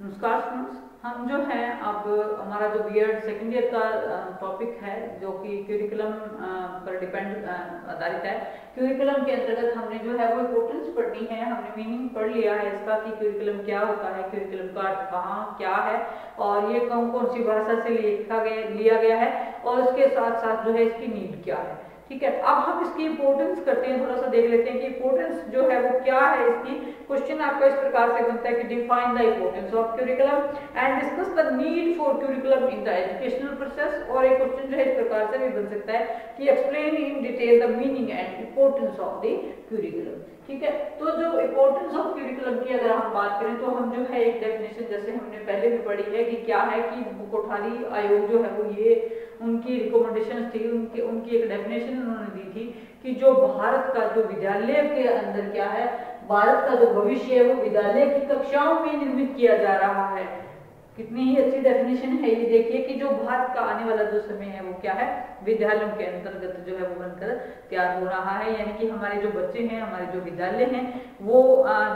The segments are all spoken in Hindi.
नमस्कार स्टूडेंट्स, हम जो है अब हमारा जो बीएड सेकेंड ईयर का टॉपिक है जो कि क्यूरिकुलम पर डिपेंड आधारित है। क्यूरिकुलम के अंतर्गत हमने जो है वो इम्पोर्टेंस पढ़नी है। हमने मीनिंग पढ़ लिया है इसका कि क्यूरिकुलम क्या होता है, क्यूरिकुलम का अर्थ कहाँ क्या है और ये कौन कौन सी भाषा से लिया गया है और उसके साथ साथ जो है इसकी नीड क्या है। ठीक है, अब हम इसकी इंपॉर्टेंस करते हैं, थोड़ा सा देख लेते हैं कि इंपॉर्टेंस जो है वो क्या है इसकी। क्वेश्चन आपका इस प्रकार से बनता है कि define the importance of curriculum and discuss the need for curriculum in the educational process. और एक क्वेश्चन जो है इस प्रकार से भी बन सकता है कि explain in detail the meaning and importance of the curriculum. ठीक है, तो जो इंपॉर्टेंस ऑफ क्यूरिकुलम की अगर हम बात करें तो हम जो है एक डेफिनेशन जैसे हमने पहले भी पढ़ी है कि क्या है कि कोठारी आयोग जो है वो ये उनकी रिकमेंडेशन थी, उनकी एक डेफिनेशन उन्होंने दी थी कि जो भारत का जो विद्यालय के अंदर क्या है, भारत का जो भविष्य है वो विद्यालय की कक्षाओं में निर्मित किया जा रहा है। कितनी ही अच्छी डेफिनेशन है ये। देखिए कि जो भारत का आने वाला जो समय है वो क्या है, विद्यालयों के अंतर्गत जो है वो बनकर तैयार हो रहा है। यानी कि हमारे जो बच्चे हैं, हमारे जो विद्यालय हैं वो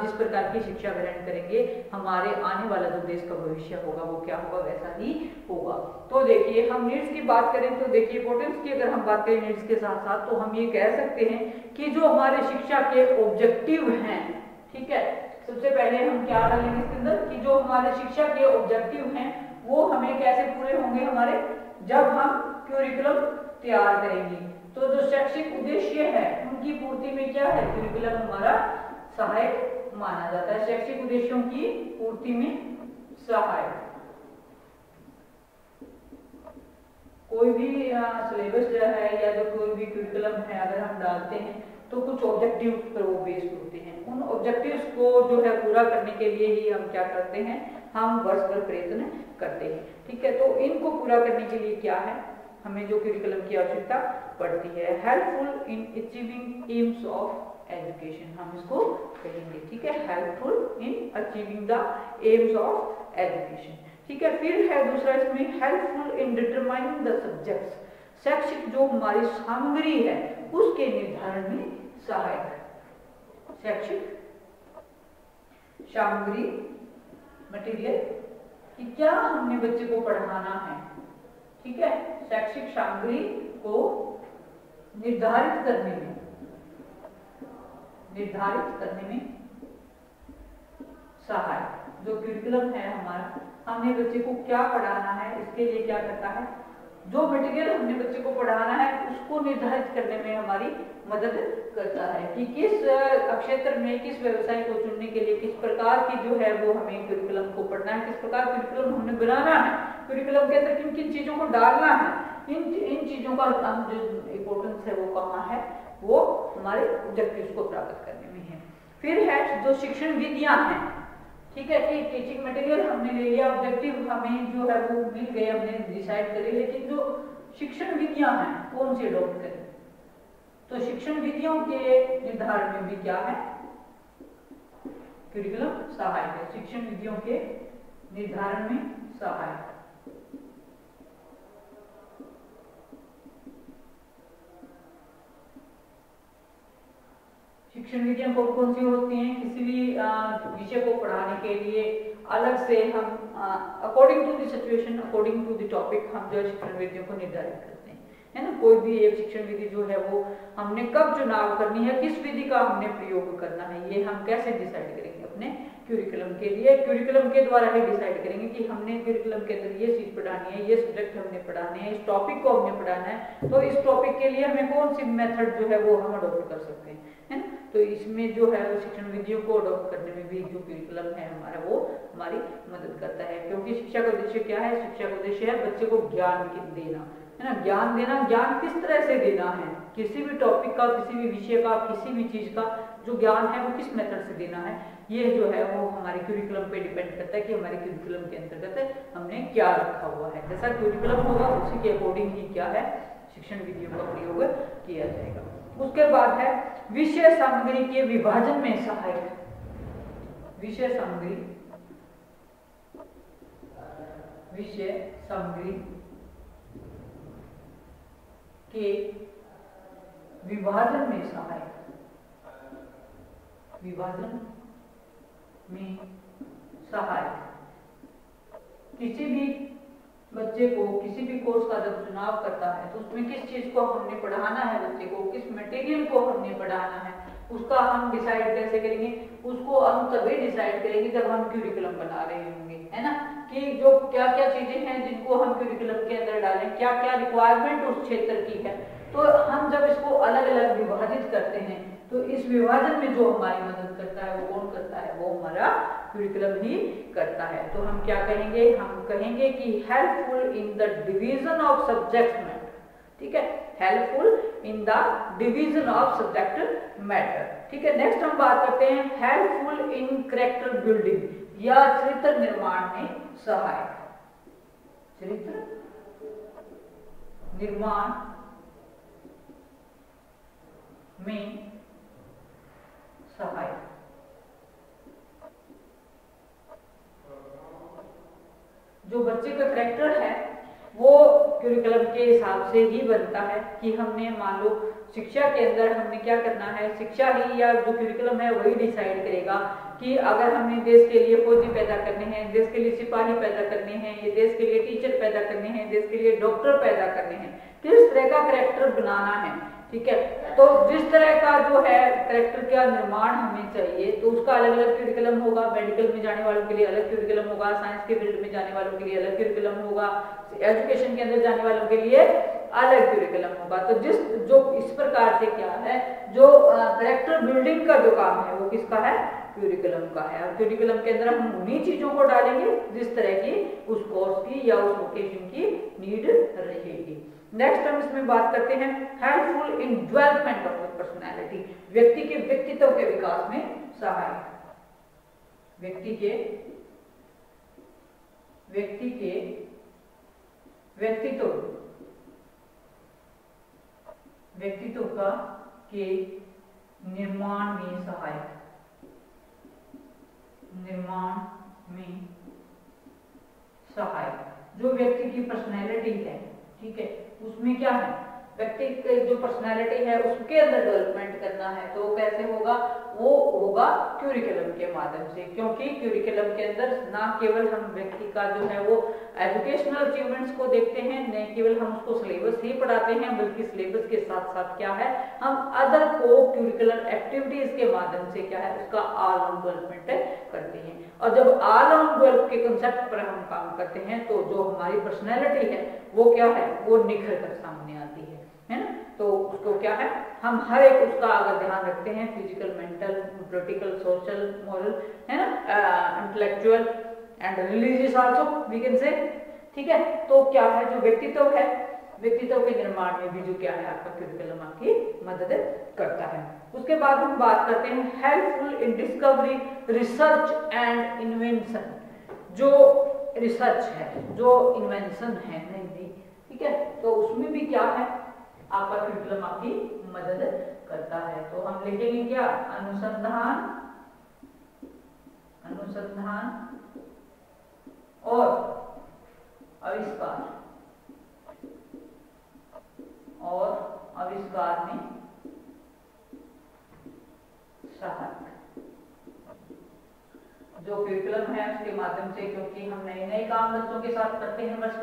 जिस प्रकार की शिक्षा ग्रहण करेंगे, हमारे आने वाला जो देश का भविष्य होगा वो क्या होगा, वैसा ही होगा। तो देखिए हम नीड्स की बात करें तो देखिए इंपॉर्टेंस की अगर हम बात करें नीड्स के साथ साथ तो हम ये कह सकते हैं कि जो हमारे शिक्षा के ऑब्जेक्टिव हैं, ठीक है, सबसे पहले हम क्या डालेंगे इसके अंदर कि जो हमारे शिक्षा के ऑब्जेक्टिव हैं वो हमें कैसे पूरे होंगे हमारे, जब हम क्यूरिकुलम तैयार करेंगे। तो जो शैक्षिक उद्देश्य है उनकी पूर्ति में क्या है, क्यूरिकुलम हमारा सहायक माना जाता है। शैक्षिक उद्देश्यों की पूर्ति में सहायक कोई भी सिलेबस जो है या जो कोई भी क्यूरिकुलम है अगर हम डालते हैं तो कुछ ऑब्जेक्टिव्स पर वो बेस्ड होते हैं। उन ऑब्जेक्टिव्स को जो है पूरा करने के लिए ही हम क्या करते हैं, हम वर्ष भर प्रयत्न करते हैं। ठीक है, तो इनको पूरा करने के लिए क्या है, हमें जो क्यूरिकुलम की आवश्यकता पड़ती है। Helpful in achieving AIIMS of education हम इसको कहेंगे। ठीक है, helpful in achieving the AIIMS of education. ठीक है, फिर है दूसरा इसमें helpful in determining the subjects. शैक्षिक जो हमारी सामग्री है उसके निर्धारण में सहायक। शैक्षिक सामग्री मटेरियल कि क्या हमने बच्चे को पढ़ाना है। ठीक है, शैक्षिक सामग्री को निर्धारित करने में सहायक। जो क्यूरिकुलम है हमारा, हमने बच्चे को क्या पढ़ाना है इसके लिए क्या करता है, जो मटेरियल हमने बच्चे को पढ़ाना है उसको निर्धारित करने में हमारी मदद करता है कि किस क्षेत्र में किस व्यवसाय को चुनने के लिए किस प्रकार की जो है वो हमें क्यूरिकुलम को पढ़ना है, किस प्रकार क्यूरिकुलम हमने बनाना है, क्यूरिकुलम के अंदर किन किन चीजों को डालना है, इन चीजों का जो इम्पोर्टेंस है वो कहाँ है, वो हमारे ऑब्जेक्टिव्स को प्राप्त करने में है। फिर है जो शिक्षण विधियां हैं। ठीक है, कि टीचिंग मटेरियल हमने ले लिया, ऑब्जेक्टिव हमें जो है वो मिल गए, हमने डिसाइड करे, लेकिन जो शिक्षण विधियां हैं कौन सी अडॉप्ट करें, तो शिक्षण विधियों के निर्धारण में भी क्या है, क्यूरिकुलम सहायक है। शिक्षण विधियों के निर्धारण में सहायक। शिक्षण विधियां कौन कौन सी होती हैं, किसी भी विषय को पढ़ाने के लिए अलग से हम according to the situation, according to the topic हम जो शिक्षण विधियों को निर्धारित करते हैं, है ना। कोई भी एक शिक्षण विधि जो है वो हमने कब चुनाव करनी है, किस विधि का हमने प्रयोग करना है, ये हम कैसे डिसाइड करेंगे अपने क्यूरिकुलम के लिए। क्यूरिकुलम के द्वारा ही डिसाइड करेंगे कि हमने क्यूरिकुलम के अंदर ये चीज पढ़ानी है, ये सब्जेक्ट हमने पढ़ाने हैं, इस टॉपिक को हमने पढ़ाना है, तो इस टॉपिक के लिए हमें कौन सी मेथड जो है वो हम अडॉप्ट कर सकते हैं, है ना। तो इसमें जो है वो शिक्षण विधियों को अडॉप्ट करने में भी जो क्यूरिकुलम है हमारा वो हमारी मदद करता है। क्योंकि शिक्षा का उद्देश्य क्या है, शिक्षा का उद्देश्य है बच्चे को ज्ञान देना, है ना, ज्ञान देना। ज्ञान किस तरह से देना है, किसी भी टॉपिक का, किसी भी विषय का, किसी भी चीज का जो ज्ञान है वो किस मेथड से देना है, ये जो है वो हमारे क्यूरिकुलम पे डिपेंड करता है कि हमारे क्यूरिकुलम के अंतर्गत हमने क्या रखा हुआ है। जैसा क्यूरिकुलम होगा उसी के अकॉर्डिंग ही क्या है, शिक्षण विधियों का प्रयोग किया जाएगा। उसके बाद है विषय सामग्री के विभाजन में सहायक। विषय सामग्री के विभाजन में सहायक। विभाजन में सहायक किसी भी बच्चे को किसी भी कोर्स का जब चुनाव करता है तो उसमें किस चीज को हमने पढ़ाना है, बच्चे को किस मटेरियल को हमने पढ़ाना है, उसका हम डिसाइड कैसे करेंगे? उसको हम तभी डिसाइड करेंगे जब हम क्यूरिकुलम बना रहे होंगे, है ना, कि जो क्या क्या चीजें हैं जिनको हम क्यूरिकुलम के अंदर डालें, क्या क्या रिक्वायरमेंट उस क्षेत्र की है। तो हम जब इसको अलग अलग विभाजित करते हैं तो इस विभाजन में जो हमारी मदद करता है वो कौन करता है? वो हमारा क्यूरिकुलम ही करता है। तो हम क्या कहेंगे? हम कहेंगे कि helpful in the division of subject matter, ठीक है, helpful in the division of subject matter, ठीक है। नेक्स्ट हम बात करते हैं हेल्पफुल इन कैरेक्टर बिल्डिंग या चरित्र निर्माण में सहायक, चरित्र निर्माण में सहायक। जो बच्चे का कैरेक्टर है वो क्यूरिकुलम के हिसाब से ही बनता है कि हमने मान लो शिक्षा के अंदर हमने क्या करना है, शिक्षा ही या जो क्यूरिकुलम है वही डिसाइड करेगा कि अगर हमने देश के लिए फौजी पैदा करने हैं, देश के लिए सिपाही पैदा करने हैं, ये देश के लिए टीचर पैदा करने हैं, देश के लिए डॉक्टर पैदा करने हैं, किस तरह का कैरेक्टर बनाना है, ठीक है। तो जिस तरह का जो है कैरेक्टर का निर्माण हमें चाहिए तो उसका अलग अलग क्यूरिकुलम होगा। मेडिकल में जाने वालों के लिए अलग क्यूरिकुलम होगा, साइंस के फील्ड में जाने वालों के लिए अलग क्यूरिकुलम होगा, एजुकेशन के अंदर जाने वालों के लिए अलग क्यूरिकुलम होगा। तो जो इस प्रकार से क्या है, जो कैरेक्टर बिल्डिंग का जो काम है वो किसका है? क्यूरिकुलम का है। और क्यूरिकुलम के अंदर हम उन्हीं चीजों को डालेंगे जिस तरह की उस कोर्स की या उस वोकेशन की नीड रहेगी। नेक्स्ट हम इसमें बात करते हैं helpful in development of the personality, व्यक्ति के व्यक्तित्व के विकास में सहायक, व्यक्ति के व्यक्तित्व का के निर्माण में सहायक, जो व्यक्ति की पर्सनैलिटी है, ठीक है, उसमें क्या है, व्यक्ति की जो पर्सनैलिटी है उसके अंदर डेवलपमेंट करना है तो कैसे होगा? वो होगा क्यूरिकुलम के माध्यम से, क्योंकि क्यूरिकुलम के अंदर ना केवल हम व्यक्ति का जो है वो एजुकेशनल अचीवमेंट्स को देखते हैं, न केवल हम उसको सिलेबस ही पढ़ाते हैं, बल्कि सिलेबस के साथ साथ क्या है, हम अदर को क्यूरिकुलर एक्टिविटीज के माध्यम से क्या है उसका ऑल राउंड डेवलपमेंट करते हैं। और जब ऑल राउंड डेवलप के कंसेप्ट पर हम काम करते हैं तो जो हमारी पर्सनैलिटी है वो क्या है, वो निखर कर सामने आती है ना। तो उसको क्या है, हम हर एक उसका अगर ध्यान रखते हैं, physical, mental, political, social, moral, है ना, intellectual and religious also we can say, ठीक है। तो क्या है, जो व्यक्तित्व है, व्यक्तित्व के निर्माण में भी जो क्या है आपका क्यूरिकुलम आपकी मदद करता है। उसके बाद हम बात करते हैं helpful in discovery, research and invention, जो रिसर्च है, जो इन्वेंशन है नहीं, ठीक है, तो उसमें भी क्या है आपका क्यूरिकुलम आपकी मदद करता है। तो हम लिखेंगे क्या, अनुसंधान और आविष्कार में सहायक, जो क्यूरिकुलम है उसके माध्यम से, क्योंकि हम नए नए काम बच्चों के साथ करते हैं वर्ष,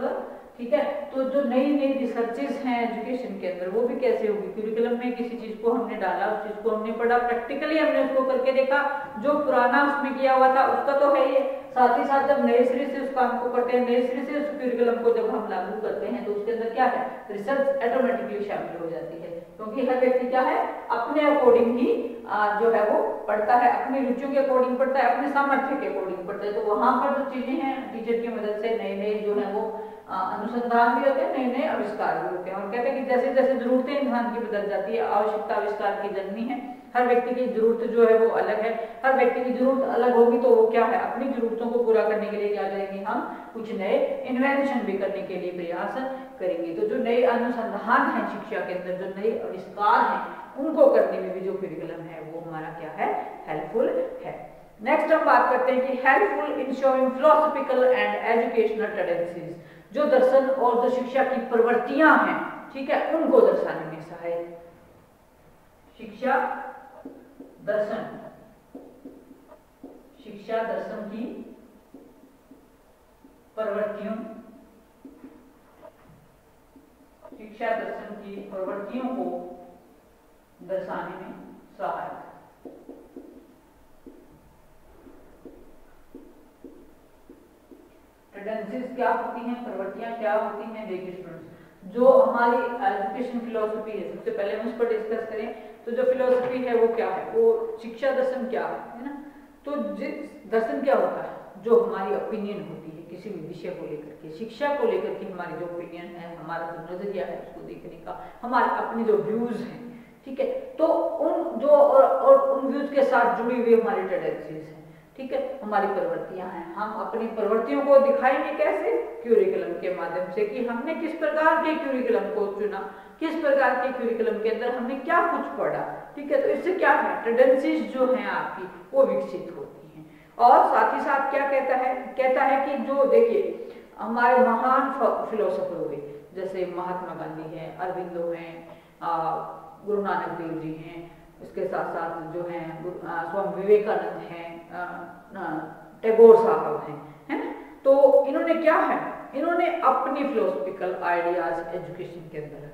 ठीक है, तो जो नई नई रिसर्चेस हैं एजुकेशन के अंदर वो भी कैसे होगी, क्यूरिकुलम में किसी चीज को हमने डाला, उस चीज को हमने पढ़ा, प्रैक्टिकली हमने उसको करके देखा, जो पुराना उसमें किया हुआ था उसका तो है ही, साथ ही साथ जब नए सिरे से उस काम को करते हैं, नए सिरे से उस क्यूरिकुलम को जब हम लागू करते हैं तो उसके अंदर क्या है, रिसर्च ऑटोमेटिकली शामिल हो जाती है, क्योंकि हर व्यक्ति क्या है अपने अकॉर्डिंग ही जो है वो पढ़ता है, अपनी रुचियों के अकॉर्डिंग पढ़ता है, अपने सामर्थ्य के अकॉर्डिंग पढ़ता है। तो वहां पर जो चीजें हैं टीचर की मदद से नए नए जो है वो अनुसंधान भी होते हैं, नए नए आविष्कार भी होते हैं। और कहते हैं कि जैसे जैसे जरूरतें इंसान की बदल जाती है, आवश्यकता आविष्कार की जननी है, हर व्यक्ति की जरूरत जो है वो अलग है, हर व्यक्ति की जरूरत अलग होगी तो वो क्या है अपनी जरूरतों को पूरा करने के लिए क्या करेंगे, हम कुछ नए इन्वेंशन भी करने के लिए प्रयास करेंगे। तो जो नए अनुसंधान है शिक्षा के अंदर, जो नए आविष्कार हैं उनको करने में भी जो क्यूरिकुलम है वो हमारा क्या है, हेल्पफुल है। नेक्स्ट हम बात करते हैं कि helpful in showing philosophical and educational tendencies, जो दर्शन और जो शिक्षा की प्रवृत्तियां हैं, ठीक है, उनको दर्शाने में सहायक, शिक्षा दर्शन की प्रवृत्तियों, शिक्षा दर्शन की प्रवृत्तियों को दर्शाने में सहायक है। टेंडेंसीज क्या होती हैं, प्रवृत्तियां क्या होती हैं? देखिए स्टूडेंट्स, जो हमारी एजुकेशन फिलॉसफी है, सबसे पहले हम उस पर डिस्कस करें तो जो फिलॉसफी है वो क्या है, वो शिक्षा दर्शन क्या है ना। तो दर्शन क्या होता है? जो हमारी ओपिनियन होती है किसी भी विषय को लेकर के, शिक्षा को लेकर के हमारी जो ओपिनियन है, हमारा जो नजरिया है उसको देखने का, हमारे अपने जो व्यूज हैं, ठीक है, तो उन जो और उन व्यूज के साथ जुड़ी हुई हमारी टेंडेंसीज हैं, ठीक है, हमारी प्रवृत्तियां हैं। हम अपनी प्रवृत्तियों को दिखाएंगे कैसे? क्यूरिकुलम के माध्यम से, कि हमने किस प्रकार के क्यूरिकुलम को चुना, किस प्रकार के क्यूरिकुलम के अंदर हमने क्या कुछ पढ़ा, ठीक है। तो इससे क्या है, टेंडेंसीज जो हैं आपकी वो विकसित होती हैं। और साथ ही साथ क्या कहता है कि जो देखिए हमारे महान फिलोसोफर हुए, जैसे महात्मा गांधी हैं, अरविंदो हैं, गुरु नानक देव जी हैं, इसके साथ साथ जो हैं स्वामी विवेकानंद हैं, टैगोर साहब हैं, है ना। तो इन्होंने क्या है, इन्होंने अपनी फिलोसफिकल आइडियाज एजुकेशन के अंदर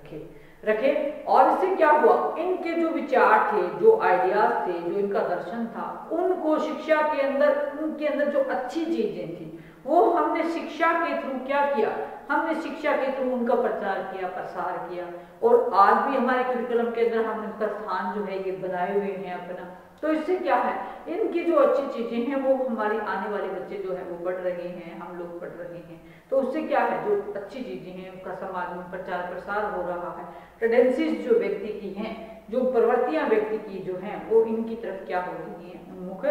रखे और इससे क्या हुआ, इनके जो विचार थे, जो आइडियाज थे, जो इनका दर्शन था, उनको शिक्षा के अंदर, उनके अंदर जो अच्छी चीजें थी वो हमने शिक्षा के थ्रू क्या किया, हमने शिक्षा के थ्रू उनका प्रचार किया, प्रसार किया। और आज भी हमारे करिकुलम के अंदर हम इनका स्थान जो है ये बनाए हुए हैं अपना। तो इससे क्या है, इनकी जो अच्छी चीजें हैं वो हमारी आने वाले बच्चे जो है वो पढ़ रहे हैं, हम लोग पढ़ रहे हैं। तो उससे क्या है, जो अच्छी चीजें हैं उनका समाज में प्रचार प्रसार हो रहा है। टेंडेंसीज जो व्यक्ति की हैं, जो प्रवृत्तियां व्यक्ति की जो हैं वो इनकी तरफ क्या होती हैं, उन्मुख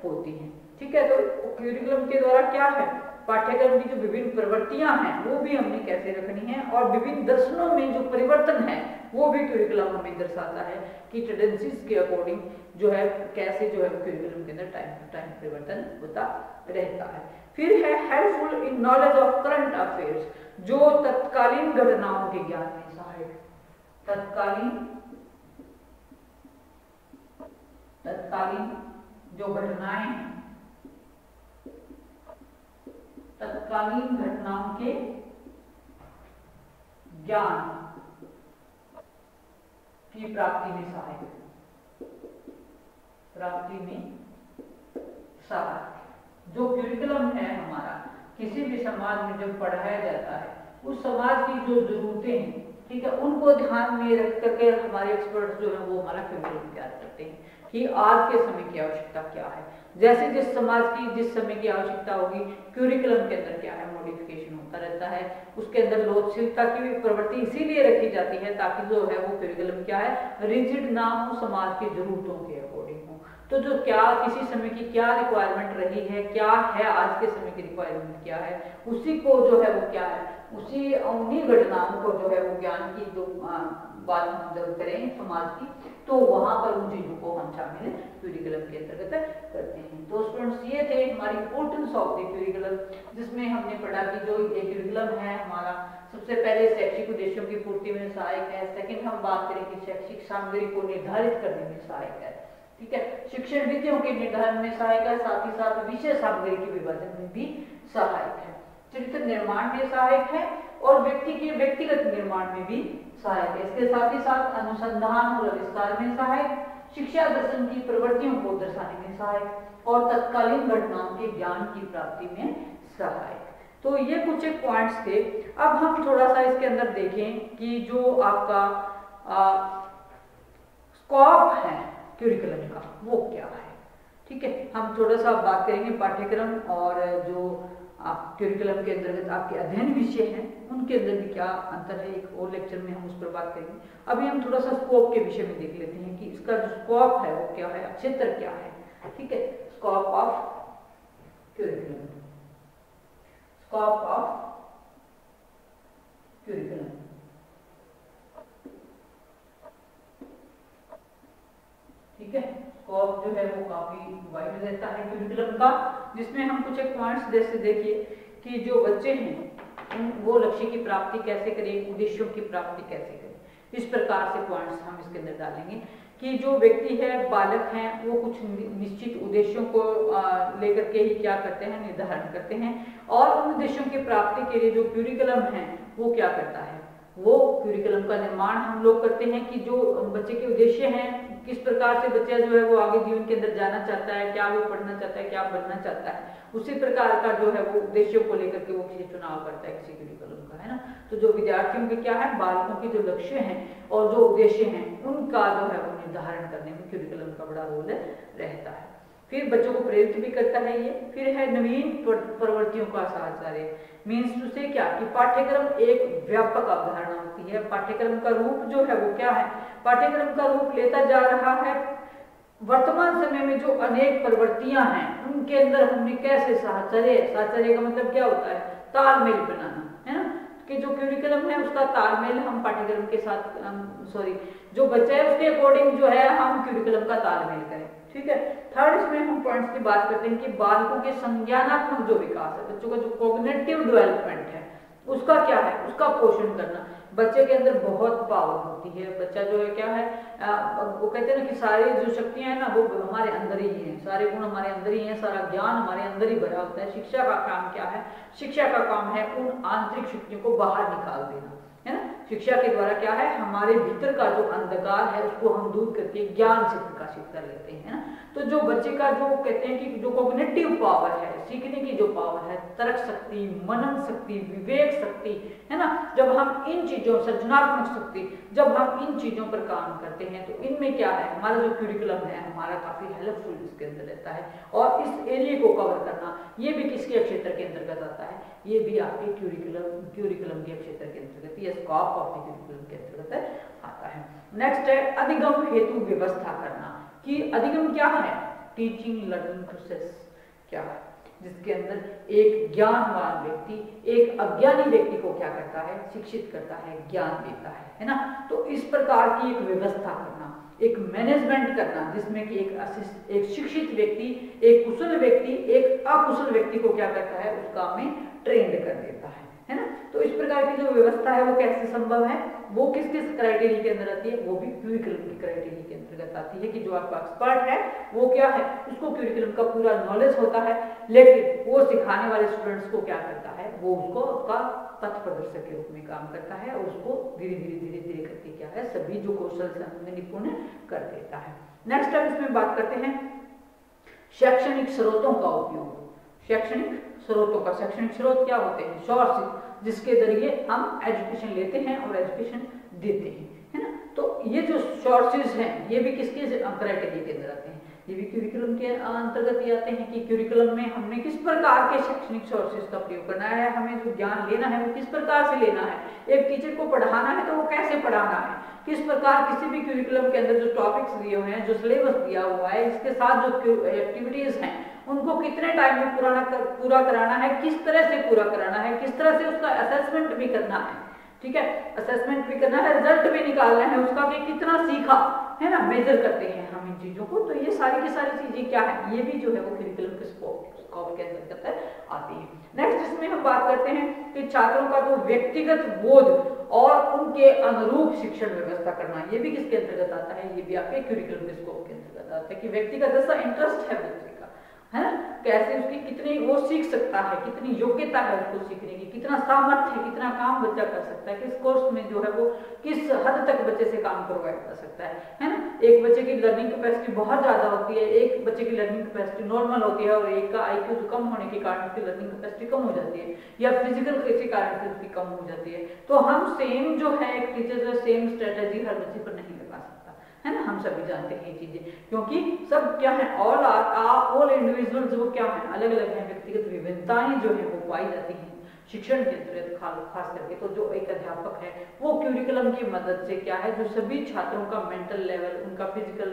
होती हैं, ठीक है। तो करिकुलम के द्वारा क्या है, पाठ्यक्रम की जो विभिन्न प्रवृत्तियां हैं वो भी हमने कैसे रखनी है, और विभिन्न दर्शनों में जो परिवर्तन है वो भी करिकुलम हमें दर्शाता है कि टेंडेंसीज के अकॉर्डिंग जो है कैसे जो है करिकुलम के अंदर टाइम टू टाइम परिवर्तन होता रहता है। फिर है helpful in knowledge of current affairs, जो तत्कालीन घटनाओं के ज्ञान में सहायक, तत्कालीन जो घटनाएं हैं, तत्कालीन घटनाओं के ज्ञान की प्राप्ति में सहायक, जो करिकुलम है हमारा किसी भी समाज में जब पढ़ाया जाता है, उस समाज की जो जरूरतें हैं, ठीक है, उनको ध्यान में रख करके हमारे एक्सपर्ट्स जो है वो हमारा करिकुलम तैयार करते हैं कि आज के समय की आवश्यकता क्या है। जैसे जिस समाज की जिस समय की आवश्यकता होगी, करिकुलम के अंदर क्या है मॉडिफिकेशन होता रहता है। उसके अंदर लोचशीलता की प्रवृत्ति इसीलिए रखी जाती है ताकि जो है वो करिकुलम क्या है, रिजिड ना हो, समाज की जरूरतों के अकॉर्डिंग हो। तो जो क्या किसी समय की क्या रिक्वायरमेंट रही है, क्या है आज के समय की रिक्वायरमेंट क्या है, उसी को जो है वो क्या है, उन्हीं घटनाओं को जो है वो ज्ञान की जो बात हम जब करें समाज की, तो वहां पर उन चीजों को हम शामिल करिकुलम के अंतर्गत करते हैं। तो स्टूडेंट्स ये थे हमारी इंपोर्टेंस ऑफ द करिकुलम, जिसमें हमने पढ़ा कि जो ये करिकुलम है हमारा सबसे पहले शैक्षिक उद्देश्यों की पूर्ति में सहायक है। सेकंड हम बात करें कि शैक्षिक सामग्री को निर्धारित करने में सहायक है, ठीक है, शिक्षण विधियों के निर्धारण में सहायक है, साथ ही साथ विषय सामग्री के विभाजन में भी सहायक है, चरित्र निर्माण में सहायक है और व्यक्ति के व्यक्तिगत निर्माण में भी सहायक है। इसके साथ ही साथ अनुसंधान और विस्तार में सहायक, शिक्षा दर्शन की प्रवृत्तियों को दर्शाने में सहायक और तत्कालीन घटनाओं के ज्ञान की प्राप्ति में सहायक। तो ये कुछ एक पॉइंट्स थे। अब हम थोड़ा सा इसके अंदर देखें कि जो आपका स्कोप है करिकुलम का वो क्या है, ठीक है। हम थोड़ा सा बात करेंगे पाठ्यक्रम और जो आप करिकुलम के अंतर्गत आपके अध्ययन विषय हैं उनके अंदर भी क्या अंतर है, एक और लेक्चर में हम उस पर बात करेंगे। अभी हम थोड़ा सा स्कोप के विषय में देख लेते हैं कि इसका जो स्कोप है वो क्या है, क्षेत्र क्या है, ठीक है। Scope of curriculum, scope of curriculum, ठीक है। स्कोप जो है वो काफी वाइड रहता है करिकुलम का, जिसमें हम कुछ एक पॉइंट्स जैसे देखिए कि जो बच्चे हैं वो लक्ष्य की प्राप्ति कैसे करें, उद्देश्यों की प्राप्ति कैसे करें, इस प्रकार से पॉइंट्स हम इसके अंदर डालेंगे कि जो व्यक्ति है, बालक हैं, वो कुछ निश्चित उद्देश्यों को लेकर के ही क्या करते हैं, निर्धारण करते हैं, और उन उद्देश्यों की प्राप्ति के लिए जो क्यूरिकुलम है वो क्या करता है, वो क्यूरिकुलम का निर्माण हम लोग करते हैं कि जो बच्चे के उद्देश्य हैं, किस प्रकार से बच्चा जो है वो आगे जीवन के अंदर जाना चाहता है, क्या वो पढ़ना चाहता है, क्या बनना चाहता है, उसी प्रकार का जो है वो उद्देश्यों को लेकर के वो किसी चुनाव करता है किसी क्यूरिकुलम का, है ना। तो जो विद्यार्थियों के क्या है, बालकों के जो लक्ष्य हैं और जो उद्देश्य हैं उनका जो है वो निर्धारण करने में क्यूरिकुलम का बड़ा रोल रहता है। फिर बच्चों को प्रेरित भी करता है ये। फिर है नवीन प्रवृत्तियों का साहचर्य, मीन्स टू से क्या कि पाठ्यक्रम एक व्यापक अवधारणा होती है। पाठ्यक्रम का रूप जो है वो क्या है, पाठ्यक्रम का रूप लेता जा रहा है वर्तमान समय में जो अनेक प्रवृत्तियां हैं उनके अंदर हमने कैसे साहचर्य, साहचर्य का मतलब क्या होता है, तालमेल बनाना, है ना, कि जो क्यूरिकुलम है उसका तालमेल हम पाठ्यक्रम के साथ जो बच्चा है उसके अकॉर्डिंग जो है हम क्यूरिकुलम का तालमेल करें, ठीक है। थर्ड इसमें हम पॉइंट्स की बात करते हैं कि बालकों के संज्ञानात्मक जो विकास है, बच्चों का जो कॉग्निटिव डेवलपमेंट है उसका क्या है, उसका पोषण करना। बच्चे के अंदर बहुत पावर होती है, बच्चा जो है क्या है, वो कहते हैं ना कि सारी जो शक्तियां हैं ना वो हमारे अंदर ही हैं, सारे गुण हमारे अंदर ही हैं, सारा ज्ञान हमारे अंदर ही भरा होता है। शिक्षा का काम क्या है, शिक्षा का काम है उन आंतरिक शक्तियों को बाहर निकाल देना, है ना। शिक्षा के द्वारा क्या है, हमारे भीतर का जो अंधकार है उसको हम दूर करके ज्ञान से प्रकाशित कर लेते हैं, ना। तो जो बच्चे का जो कहते हैं कि जो कॉग्निटिव पावर है, सीखने की जो पावर है, तर्क शक्ति, मनन शक्ति, विवेक शक्ति, है ना, जब हम इन चीजों, सृजनात्मक शक्ति, जब हम इन चीजों पर काम करते हैं तो इनमें क्या है, हमारा जो क्यूरिकुलम है हमारा काफी हेल्पफुल इसके अंदर रहता है। और इस एरिया को कवर करना ये भी किसके क्षेत्र के अंतर्गत आता है, ये भी आपके क्यूरिकुलम के क्षेत्र के अंतर्गत, ये स्कोप ऑफ द क्यूरिकुलम के अंतर्गत आता है। नेक्स्ट है अधिगम हेतु व्यवस्था करना, कि अधिगम क्या है, टीचिंग लर्निंग प्रोसेस क्या है, जिसके अंदर एक ज्ञानवान व्यक्ति एक अज्ञानी व्यक्ति को क्या करता है, शिक्षित करता है, ज्ञान देता है ना। तो इस प्रकार की एक व्यवस्था करना, एक मैनेजमेंट करना, जिसमें कि एक शिक्षित व्यक्ति, एक कुशल व्यक्ति एक अकुशल व्यक्ति को क्या करता है, उस काम में ट्रेंड कर देता है ना। तो इस प्रकार की जो व्यवस्था है वो कैसे संभव है, वो किस किस क्राइटेरिया के अंदर आती है, वो भी क्यूरिकुलम की क्राइटेरिया के अंतर्गत आती है कि जो आपका एक्सपर्ट है वो क्या है, उसको क्यूरिकुलम का पूरा नॉलेज होता है, लेकिन वो सिखाने वाले स्टूडेंट्स को क्या करता है, वो उसको उसका पथ प्रदर्शक के रूप में काम करता है और उसको धीरे धीरे करके क्या है, सभी जो कौशल से हमें निपुण कर देता है। नेक्स्ट अब इसमें बात करते हैं शैक्षणिक स्रोतों का उपयोग। शैक्षणिक स्रोतों का, शैक्षणिक स्रोत क्या होते हैं, सोर्स जिसके जरिए हम एजुकेशन लेते हैं और एजुकेशन देते हैं, है ना। तो ये जो सोर्सेज हैं ये भी किसके क्राइटेरिया के अंदर आते हैं, ये भी क्यूरिकुलम के अंतर्गत ही आते हैं कि क्यूरिकुलम में हमने किस प्रकार के शैक्षणिक सोर्सेज का प्रयोग करना है, हमें जो ज्ञान लेना है वो किस प्रकार से लेना है, एक टीचर को पढ़ाना है तो वो कैसे पढ़ाना है, किस प्रकार किसी भी क्यूरिकुलम के अंदर जो टॉपिक्स दिए हुए हैं, जो सिलेबस दिया हुआ है, इसके साथ जो एक्टिविटीज हैं उनको कितने टाइम में पूरा कराना है, किस तरह से पूरा कराना है, किस तरह से उसका असेसमेंट भी करना है, ठीक है, असेसमेंट भी करना है, रिजल्ट भी निकालना है उसका कि कितना सीखा, है ना, मेजर करते हैं हम इन चीजों को। तो ये सारी की सारी चीजें क्या है, ये भी जो है वो क्यूरिकुलम के स्कोप के अंतर्गत आती है। नेक्स्ट इसमें हम बात करते हैं कि छात्रों का जो व्यक्तिगत बोध और उनके अनुरूप शिक्षण व्यवस्था करना, ये भी किसके अंतर्गत आता है, ये भी आपके क्यूरिकुलम के स्कोप के अंतर्गत आता है कि व्यक्ति का जैसा इंटरेस्ट है बच्चे का, है ना, कैसे उसकी कितनी वो सीख सकता है, कितनी योग्यता है उसको सीखने की, कितना सामर्थ्य है, कितना काम बच्चा कर सकता है, किस कोर्स में जो है वो किस हद तक बच्चे से काम करवाया जा सकता है ना। एक बच्चे की लर्निंग कैपेसिटी बहुत ज्यादा होती है, एक बच्चे की लर्निंग कैपेसिटी नॉर्मल होती है और एक का आईक्यू कम होने के कारण उसकी लर्निंग कैपेसिटी कम हो जाती है या फिजिकल किसी कारण से उसकी कम हो जाती है। तो हम सेम जो है एक टीचर जो सेम स्ट्रेटेजी हर बच्चे पर नहीं लगा सकता, है ना, हम सभी जानते हैं ये चीजें, क्योंकि सब क्या है, ऑल इंडिविजुअल्स वो क्या है, अलग अलग है, व्यक्तिगत विभिन्नताएं जो है वो पाई जाती हैं शिक्षण के अंतर्गत खास करके। तो जो एक अध्यापक है वो क्यूरिकुलम की मदद से क्या है, जो सभी छात्रों का मेंटल लेवल, उनका फिजिकल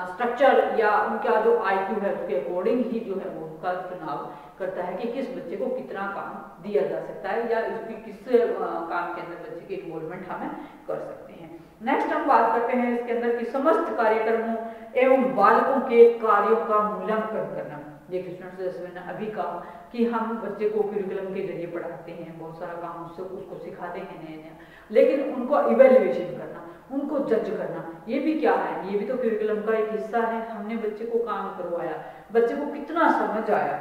स्ट्रक्चर या उनका जो आईक्यू है उसके अकॉर्डिंग ही जो है वो उसका चुनाव करता है कि किस बच्चे को कितना काम दिया जा सकता है या उसकी किस काम के अंदर बच्चे की इन्वॉल्वमेंट हमें कर सकते हैं। नेक्स्ट हम बात करते हैं इसके अंदर कि समस्त कार्यक्रमों एवं बालकों के कार्यों का मूल्यांकन करना। एक स्टूडेंट्स जैसे मैंने अभी कहा कि हम बच्चे को क्यूरिकुलम के जरिए पढ़ाते हैं, बहुत सारा काम उसको सिखाते हैं नया नया, लेकिन उनको इवेल्युएशन करना, उनको जज करना, ये भी क्या है, ये भी तो क्यूरिकुलम का एक हिस्सा है। हमने बच्चे को काम करवाया, बच्चे को कितना समझ आया,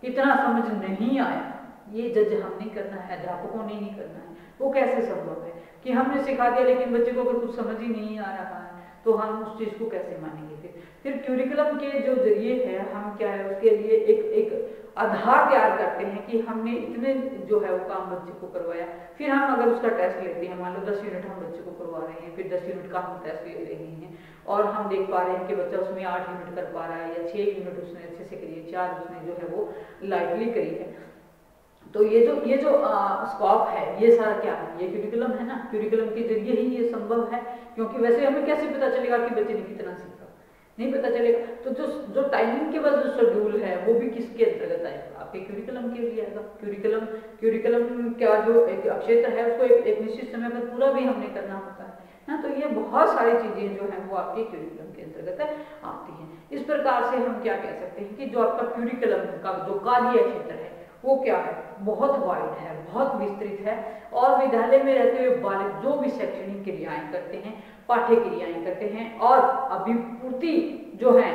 कितना समझ नहीं आया, ये जज हम नहीं करना है, अध्यापकों ने नहीं करना है। वो कैसे संभव है कि हमने सिखा दिया लेकिन बच्चे को अगर कुछ समझ ही नहीं आ रहा है तो हम उस चीज को कैसे मानेंगे। फिर क्यूरिकुलम के जो जरिए है हम क्या है उसके लिए एक आधार तैयार करते हैं कि हमने इतने जो है वो काम बच्चे को करवाया, फिर हम अगर उसका टेस्ट लेते हैं, मान लो 10 यूनिट हम बच्चे को करवा रहे हैं, फिर 10 यूनिट का हम टेस्ट ले रहे हैं और हम देख पा रहे हैं कि बच्चा उसमें 8 यूनिट कर पा रहा है या 6 यूनिट उसने अच्छे से करी है, 4 उसने जो है वो लाइटली करी है। तो ये जो स्कोप है ये सारा क्या है, ये क्यूरिकुलम है ना, क्यूरिकुलम के जरिए ही ये संभव है, क्योंकि वैसे हमें कैसे पता चलेगा कि बच्चे ने कितना सीखा, नहीं पता चलेगा। तो जो टाइमिंग के बाद जो शेड्यूल है वो भी किसके अंतर्गत आएगा, आपके क्यूरिकुलम के लिए आएगा। क्यूरिकुलम का जो एक क्षेत्र है उसको एक निश्चित समय पर पूरा भी हमने करना होता है ना। तो ये बहुत सारी चीजें जो है वो आपके क्यूरिकुलम के अंतर्गत आती हैं। इस प्रकार से हम क्या कह सकते हैं कि जो आपका क्यूरिकुलम का जो कार्य क्षेत्र है वो क्या है, बहुत वाइड है, बहुत विस्तृत है। और विद्यालय में रहते हुए बालक जो भी शैक्षणिक क्रियाएं करते हैं, पाठ्य क्रियाएं करते हैं और अभिपूर्ति जो है,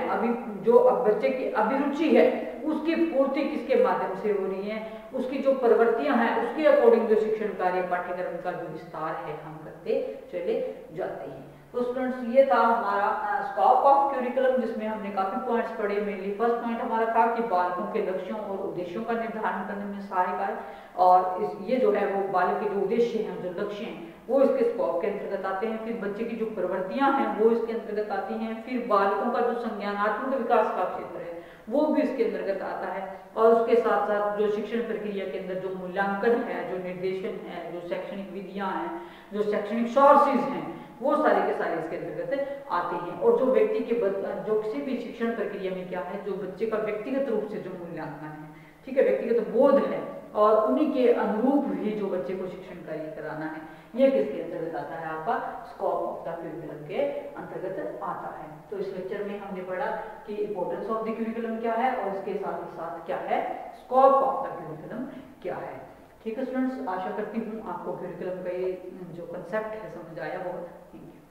जो बच्चे की अभिरुचि है उसकी पूर्ति किसके माध्यम से हो रही है, उसकी जो प्रवृत्तियां हैं उसके अकॉर्डिंग जो शिक्षण कार्य पाठ्यक्रम का जो विस्तार है हम करते चले जाते हैं। तो स्टूडेंट्स ये था हमारा स्कोप ऑफ क्यूरिकुलम, जिसमें हमने काफी पॉइंट्स पढ़े। मेनली फर्स्ट पॉइंट हमारा था कि बालकों के लक्ष्यों और उद्देश्यों का निर्धारण करने में सहायक है, और ये जो है वो बालक के जो उद्देश्य हैं, जो लक्ष्य हैं वो इसके स्कोप के अंतर्गत आते हैं। फिर बच्चे की जो प्रवृत्तियां हैं वो इसके अंतर्गत आती हैं। फिर बालकों का जो संज्ञानात्मक विकास का क्षेत्र है वो भी इसके अंतर्गत आता है। और उसके साथ साथ जो शिक्षण प्रक्रिया के अंदर जो मूल्यांकन है, जो निर्देशन है, जो शैक्षणिक विधियां हैं, जो शैक्षणिक सोर्सेज हैं, वो सारे के सारे इसके अंतर्गत आते हैं। और जो व्यक्ति के जो किसी भी शिक्षण प्रक्रिया में क्या है, जो बच्चे का व्यक्तिगत रूप से जो मूल्यांकन है, ठीक है, व्यक्तिगत बोध है, और उन्हीं के अनुरूप भी जो बच्चे को शिक्षण कार्य कराना है, ये किसके अंतर्गत आता है, आपका स्कोप ऑफ द क्यूरिकुलम के अंतर्गत आता है। तो इस लेक्चर में हमने पढ़ा कि इंपॉर्टेंस ऑफ द क्यूरिकुलम क्या है और इसके साथ ही साथ क्या है, स्कोप ऑफ द क्यूरिकुलम क्या है। ठीक है स्टूडेंट्स, आशा करती हूँ आपको क्यूरिकुलम का ये जो कंसेप्ट है समझ आया होगा। Thank you.